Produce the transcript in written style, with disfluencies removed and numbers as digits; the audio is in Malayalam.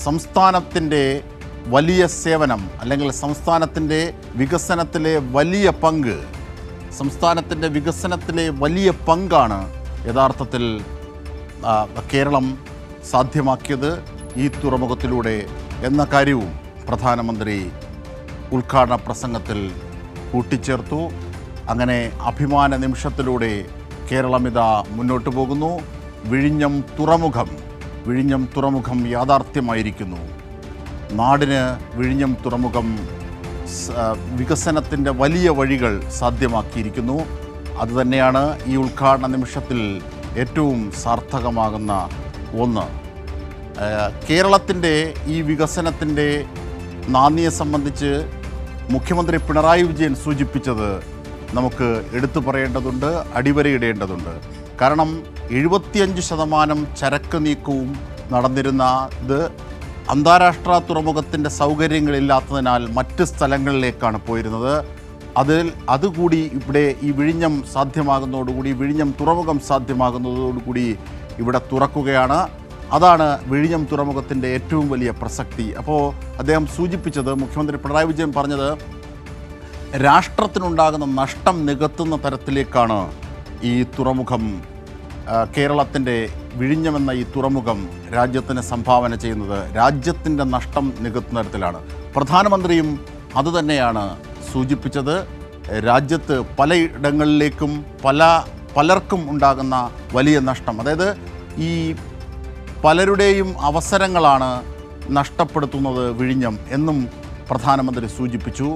സംസ്ഥാനത്തിൻ്റെ വലിയ സേവനം അല്ലെങ്കിൽ സംസ്ഥാനത്തിൻ്റെ വികസനത്തിലെ വലിയ പങ്ക്, സംസ്ഥാനത്തിൻ്റെ വികസനത്തിലെ വലിയ പങ്കാണ് യഥാർത്ഥത്തിൽ കേരളം സാധ്യമാക്കിയത് ഈ തുറമുഖത്തിലൂടെ എന്ന കാര്യവും പ്രധാനമന്ത്രി ഉദ്ഘാടന പ്രസംഗത്തിൽ കൂട്ടിച്ചേർത്തു. അങ്ങനെ അഭിമാന നിമിഷത്തിലൂടെ കേരളം ഇതാ മുന്നോട്ട് പോകുന്നു. വിഴിഞ്ഞം തുറമുഖം യാഥാർത്ഥ്യമായിരിക്കുന്നു. നാടിന് വിഴിഞ്ഞം തുറമുഖം വികസനത്തിൻ്റെ വലിയ വഴികൾ സാധ്യമാക്കിയിരിക്കുന്നു. അതുതന്നെയാണ് ഈ ഉദ്ഘാടന നിമിഷത്തിൽ ഏറ്റവും സാർത്ഥകമാകുന്ന ഒന്ന്. കേരളത്തിൻ്റെ ഈ വികസനത്തിൻ്റെ നാന്ദിയെ സംബന്ധിച്ച് മുഖ്യമന്ത്രി പിണറായി വിജയൻ സൂചിപ്പിച്ചത് നമുക്ക് എടുത്തു പറയേണ്ടതുണ്ട്, അടിവരയിടേണ്ടതുണ്ട്. കാരണം 75% ചരക്ക് നീക്കവും നടന്നിരുന്ന ഇത് അന്താരാഷ്ട്ര തുറമുഖത്തിൻ്റെ സൗകര്യങ്ങളില്ലാത്തതിനാൽ മറ്റ് സ്ഥലങ്ങളിലേക്കാണ് പോയിരുന്നത്. അതുകൂടി ഇവിടെ ഈ വിഴിഞ്ഞം സാധ്യമാകുന്നതോടുകൂടി, വിഴിഞ്ഞം തുറമുഖം സാധ്യമാകുന്നതോടുകൂടി ഇവിടെ തുറക്കുകയാണ്. അതാണ് വിഴിഞ്ഞം തുറമുഖത്തിൻ്റെ ഏറ്റവും വലിയ പ്രസക്തി. അപ്പോൾ അദ്ദേഹം സൂചിപ്പിച്ചത്, മുഖ്യമന്ത്രി പിണറായി വിജയൻ പറഞ്ഞത്, രാഷ്ട്രത്തിനുണ്ടാകുന്ന നഷ്ടം നികത്തുന്ന തരത്തിലേക്കാണ് ഈ തുറമുഖം, കേരളത്തിൻ്റെ വിഴിഞ്ഞമെന്ന ഈ തുറമുഖം രാജ്യത്തിന് സംഭാവന ചെയ്യുന്നത്. രാജ്യത്തിൻ്റെ നഷ്ടം നികത്തുന്ന തരത്തിലാണ്. പ്രധാനമന്ത്രിയും അതുതന്നെയാണ് സൂചിപ്പിച്ചത്. രാജ്യത്ത് പലയിടങ്ങളിലേക്കും പലർക്കും ഉണ്ടാകുന്ന വലിയ നഷ്ടം, അതായത് ഈ പലരുടെയും അവസരങ്ങളാണ് നഷ്ടപ്പെടുത്തുന്നത് വിഴിഞ്ഞം എന്നും പ്രധാനമന്ത്രി സൂചിപ്പിച്ചു.